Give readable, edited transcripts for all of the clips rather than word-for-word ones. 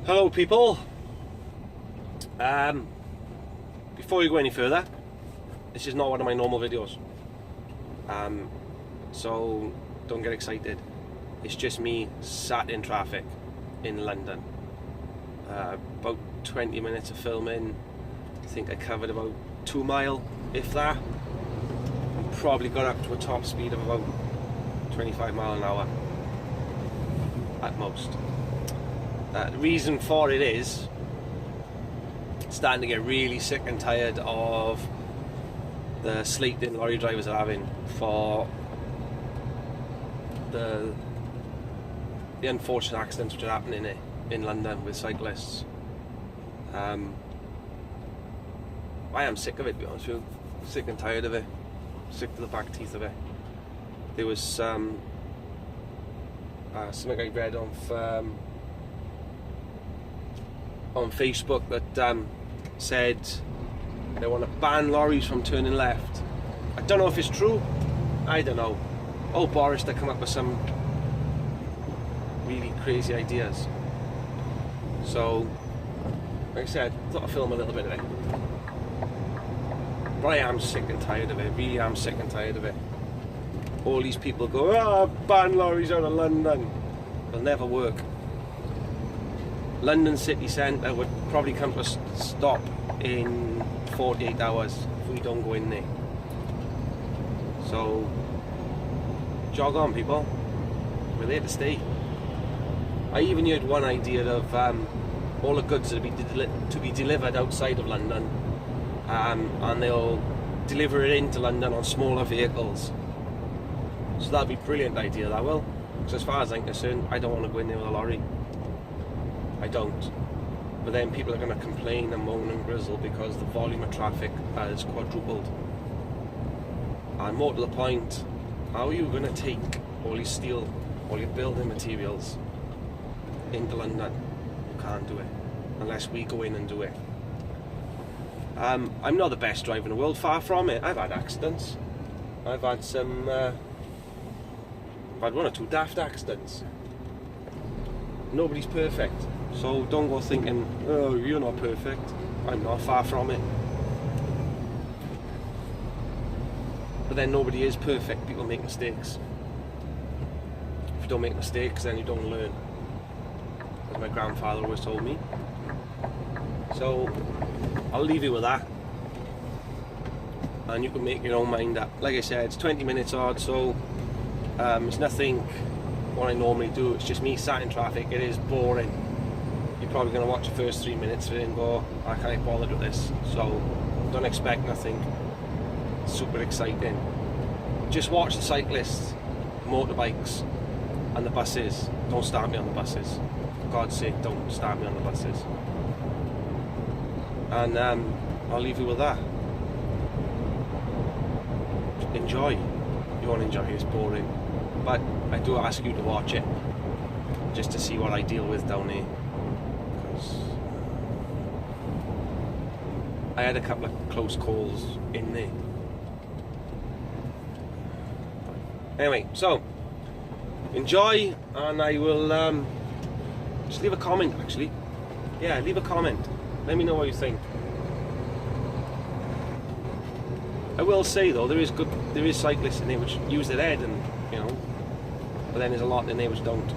Hello people, before we go any further, this is not one of my normal videos, so don't get excited. It's just me sat in traffic in London. About 20 minutes of filming. I think I covered about 2 miles, if that. Probably got up to a top speed of about 25 miles an hour at most. The reason for it is starting to get really sick and tired of the slating lorry drivers are having for the unfortunate accidents which are happening in London with cyclists. I am sick of it, to be honest with you. Sick and tired of it. Sick to the back teeth of it. There was something I read on Facebook that said they want to ban lorries from turning left. I don't know if it's true. I don't know. Oh, Boris, they come up with some really crazy ideas. So, like I said, I thought I'd film a little bit of it. But I am sick and tired of it. Really am sick and tired of it. All these people go, ban lorries out of London. It'll never work. London city centre would probably come to a stop in 48 hours if we don't go in there. So, jog on people, we're there to stay. I even heard one idea of all the goods to be delivered outside of London, and they'll deliver it into London on smaller vehicles. So that'd be a brilliant idea, that will. Because as far as I'm concerned, I don't want to go in there with a lorry. I don't. But then people are going to complain and moan and grizzle because the volume of traffic has quadrupled. And more to the point, how are you going to take all your steel, all your building materials into London? You can't do it unless we go in and do it. I'm not the best driver in the world, far from it. I've had accidents. I've had some I've had 1 or 2 daft accidents. Nobody's perfect. So don't go thinking, oh, you're not perfect. I'm not, far from it. But then nobody is perfect. People make mistakes. If you don't make mistakes, then you don't learn. As my grandfather always told me. So I'll leave you with that. And you can make your own mind up. Like I said, it's 20 minutes odd, so it's nothing what I normally do. It's just me sat in traffic. It is boring. You're probably going to watch the first 3 minutes of it and go, I can't bother with this. So don't expect nothing super exciting. Just watch the cyclists, motorbikes and the buses. Don't start me on the buses. For God's sake, don't start me on the buses. And I'll leave you with that. Enjoy. You won't enjoy it, it's boring. But I do ask you to watch it just to see what I deal with down here. Because I had a couple of close calls in there. Anyway, so enjoy, and I will just leave a comment actually. Yeah, leave a comment. Let me know what you think. I will say though, there is cyclists in there which use their head, and you know, but then there's a lot in there which don't.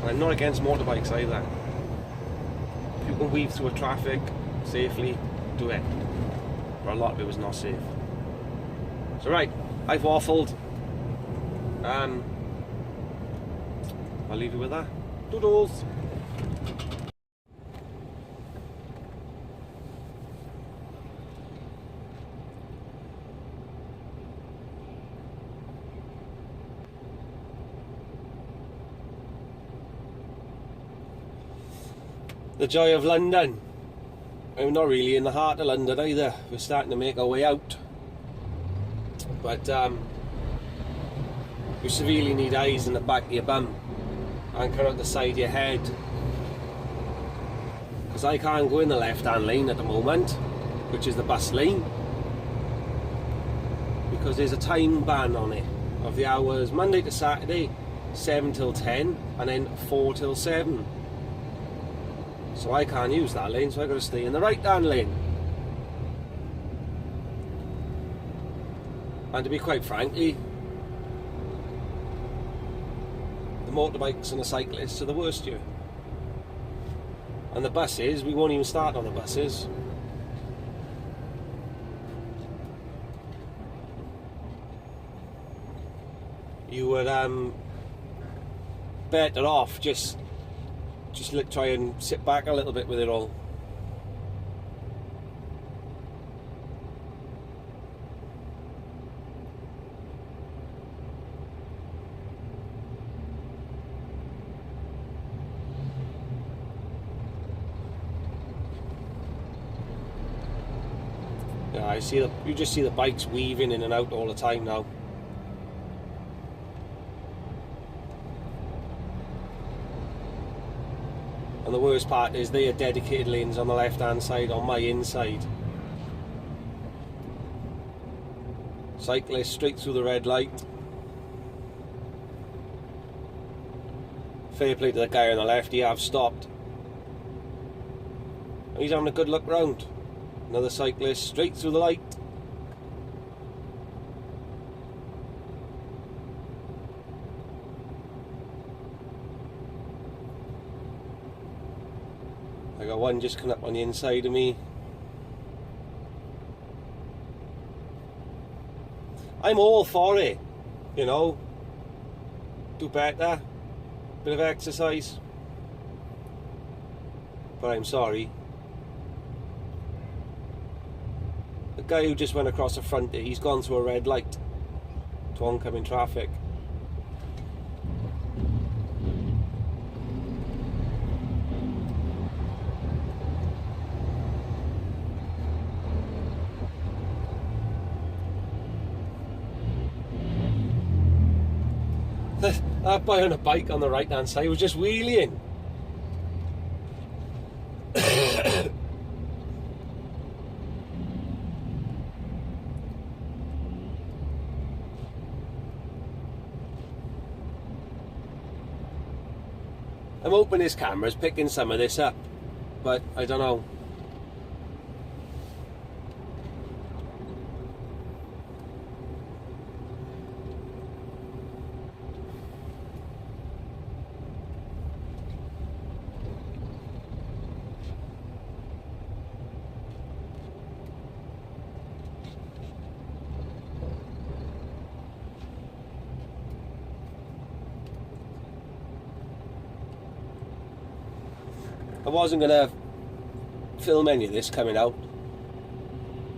And I'm not against motorbikes either. If you can weave through a traffic safely, do it. But a lot of it was not safe. So right, I've waffled. I'll leave you with that. Doodles. The joy of London. I'm not really in the heart of London either. We're starting to make our way out. But you severely need eyes in the back of your bum and kind of the side of your head. Because I can't go in the left-hand lane at the moment, which is the bus lane. Because there's a time ban on it of the hours Monday to Saturday, 7 till 10, and then 4 till 7. So I can't use that lane, so I got to stay in the right-hand lane. And to be quite frankly, the motorbikes and the cyclists are the worst here. And the buses, we won't even start on the buses. You would better off just try and sit back a little bit with it all. Yeah, you just see the bikes weaving in and out all the time now. And the worst part is they are dedicated lanes on the left hand side, on my inside. Cyclist straight through the red light. Fair play to the guy on the left, he have stopped. And he's having a good look round. Another cyclist straight through the light. I got one just coming up on the inside of me. I'm all for it, you know. Do better, bit of exercise. But I'm sorry. The guy who just went across the front there, he's gone through a red light to oncoming traffic. That boy on a bike on the right hand side was just wheeling. I'm hoping this camera's picking some of this up, but I don't know. I wasn't going to film any of this coming out,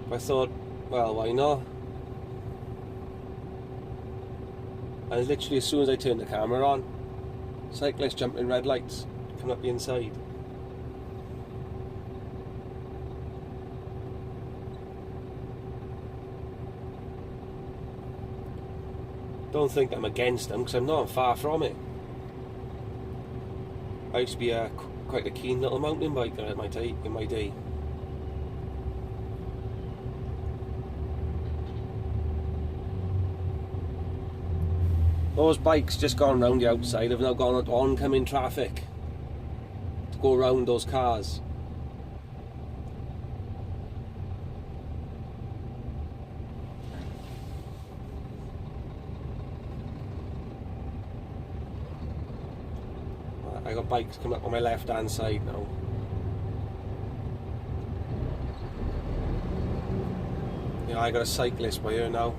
but I thought, well, why not? And literally as soon as I turned the camera on, cyclists jumping red lights, coming up the inside. Don't think I'm against them, because I'm not, I'm far from it. I used to be quite a keen little mountain biker in my day. Those bikes just gone round the outside have now gone into oncoming traffic to go around those cars. I got bikes coming up on my left hand side now. Yeah, I got a cyclist by here now.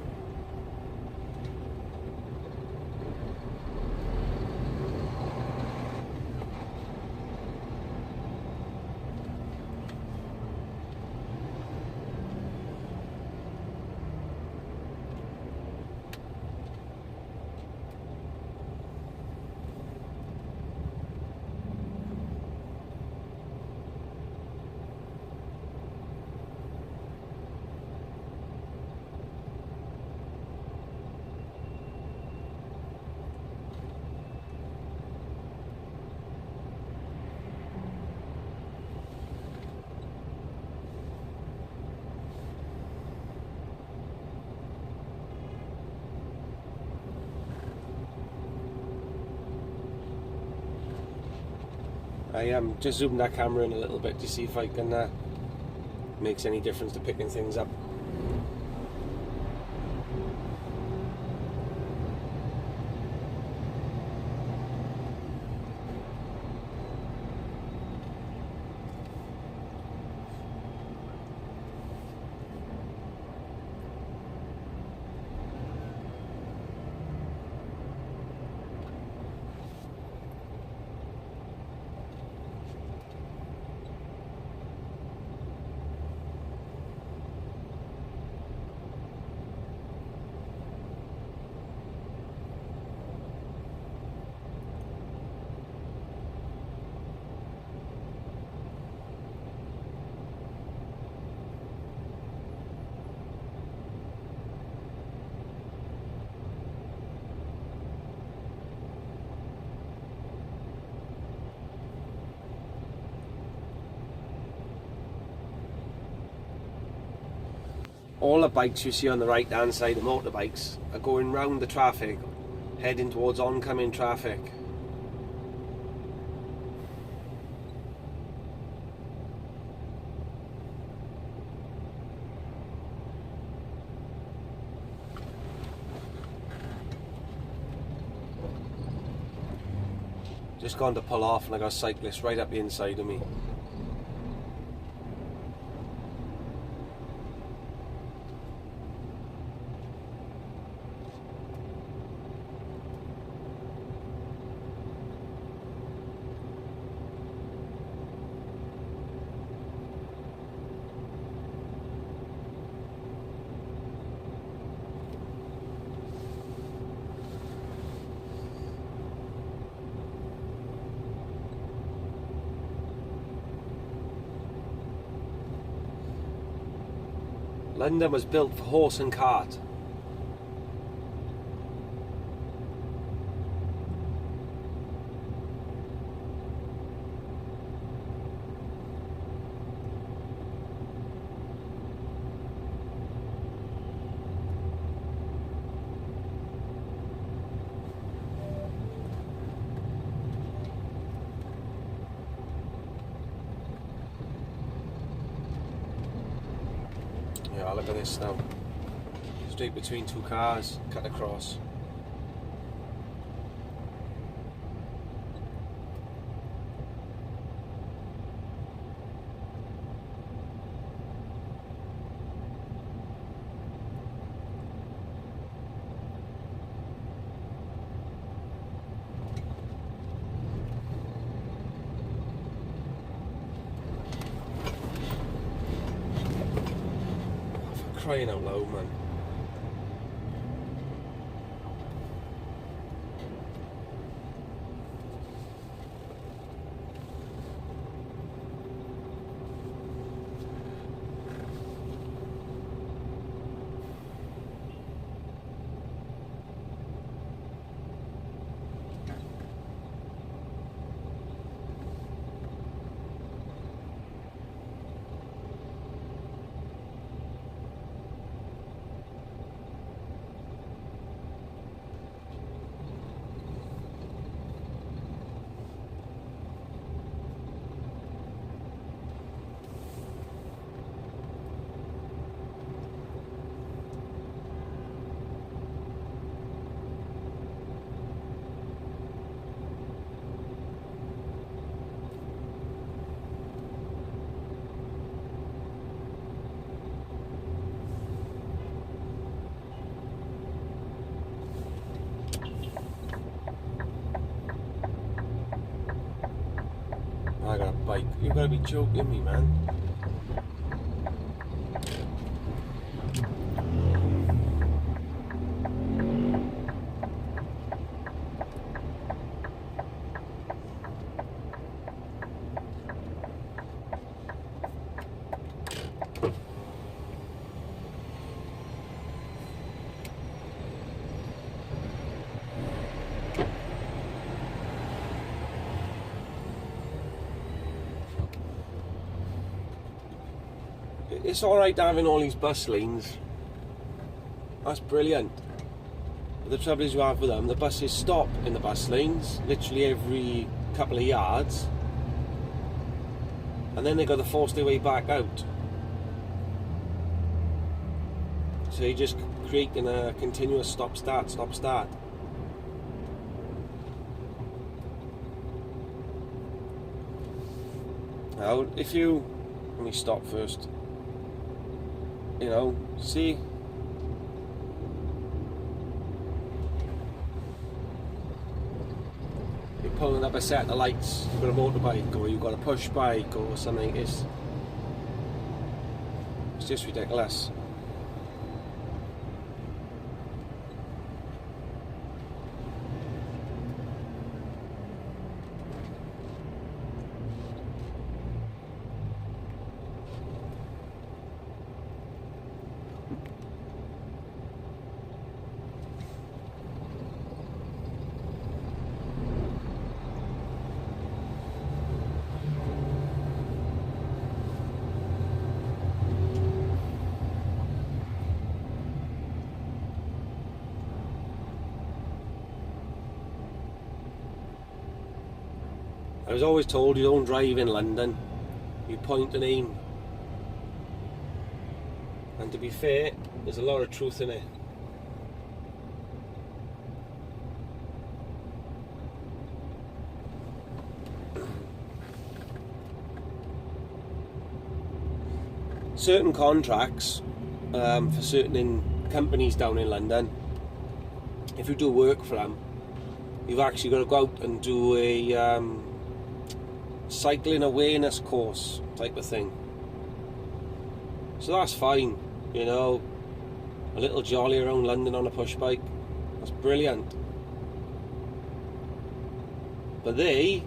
I just zoomed that camera in a little bit to see if I can makes any difference to picking things up. All the bikes you see on the right hand side, the motorbikes, are going round the traffic, heading towards oncoming traffic. Just gone to pull off and I got a cyclist right up the inside of me. London was built for horse and cart. Yeah, look at this now. Straight between two cars, cut across. Crying out loud, man. I got a bike. You gotta be joking me, man. It's alright having all these bus lanes. That's brilliant. But the trouble is you have with them, the buses stop in the bus lanes, literally every couple of yards. and then they got to force their way back out. So you're just creating a continuous stop-start, stop-start. Now, if you... Let me stop first. You know, see? You're pulling up a set of lights, you've got a motorbike, or you've got a push bike, or something. It's just ridiculous. I was always told you don't drive in London, you point and aim. And to be fair, there's a lot of truth in it. Certain contracts for certain companies down in London, if you do work for them, you've actually got to go out and do a cycling awareness course type of thing. So that's fine, you know, a little jolly around London on a push bike, that's brilliant. But they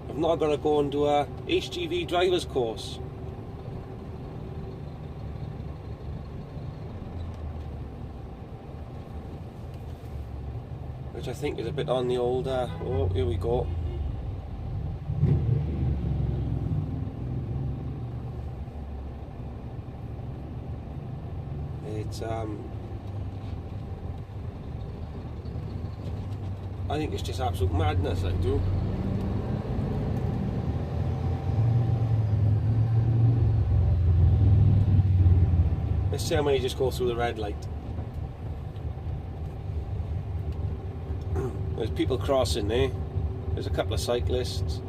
have not got to go and do a HGV driver's course. Which I think is a bit on the old, oh, here we go. It's, I think it's just absolute madness, I do. Let's see how many just go through the red light. There's people crossing there. There's a couple of cyclists.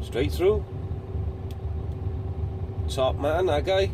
Straight through. Top man, that guy.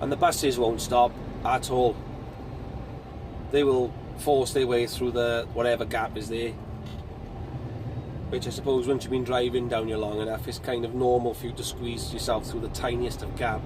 And the buses won't stop at all. They will force their way through the whatever gap is there. Which I suppose once you've been driving down here long enough, it's kind of normal for you to squeeze yourself through the tiniest of gap.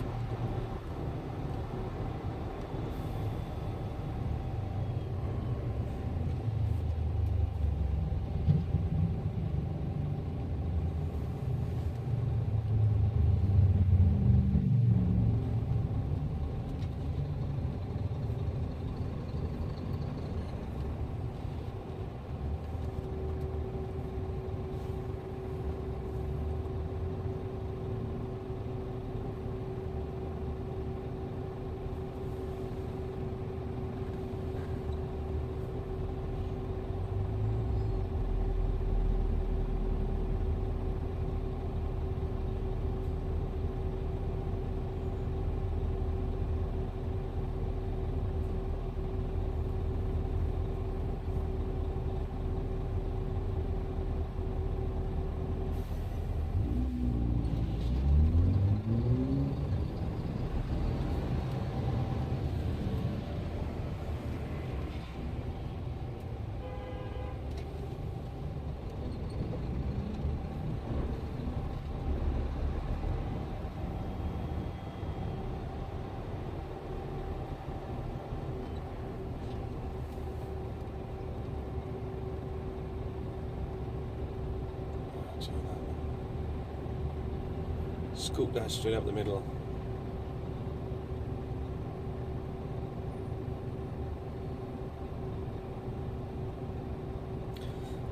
scooter straight up the middle.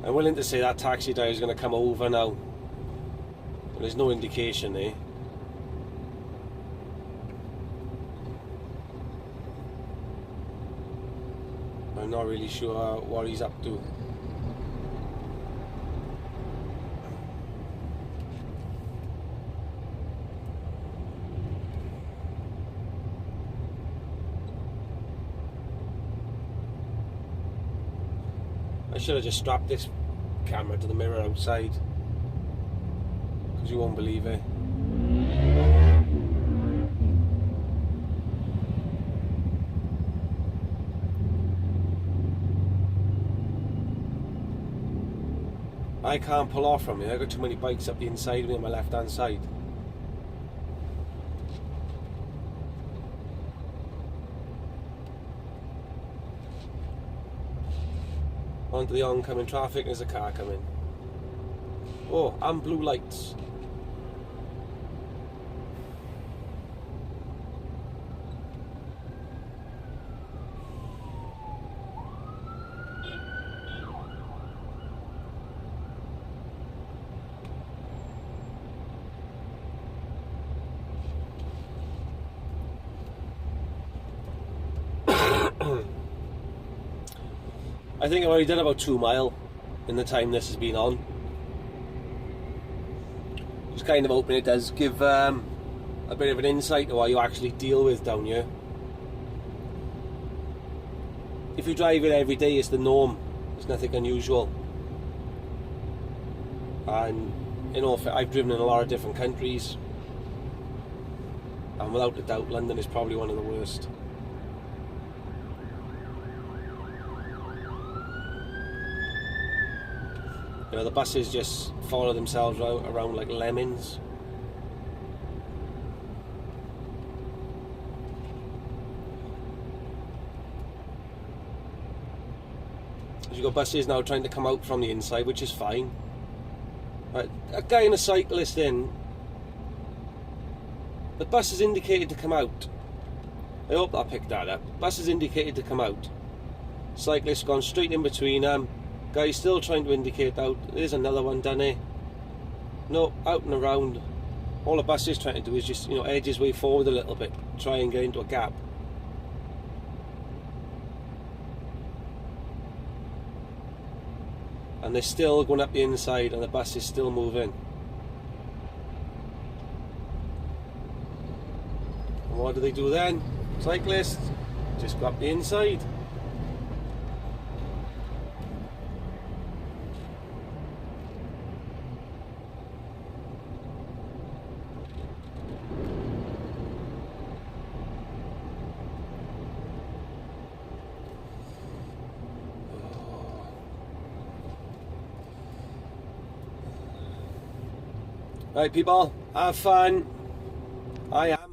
I'm willing to say that taxi driver is going to come over now. But there's no indication there. I'm not really sure what he's up to. I should have just strapped this camera to the mirror outside, because you won't believe it. I can't pull off from here. I've got too many bikes up the inside of me on my left hand side. Onto the oncoming traffic, there's a car coming. Oh, and blue lights. I think I've already done about 2 miles in the time this has been on. Just kind of hoping it does give a bit of an insight to what you actually deal with down here. If you drive it every day, it's the norm. It's nothing unusual. And you know, I've driven in a lot of different countries, and without a doubt, London is probably one of the worst. You know, the buses just follow themselves around like lemons. You've got buses now trying to come out from the inside, which is fine. Right, a guy and a cyclist in. The bus is indicated to come out. I hope that picked that up. Bus is indicated to come out. Cyclist gone straight in between them. Guy's still trying to indicate out. There's another one done here. No, out and around. All the bus is trying to do is just, you know, edge his way forward a little bit, try and get into a gap. And they're still going up the inside, and the bus is still moving. And what do they do then? Cyclists just go up the inside. Right, people, have fun. I am.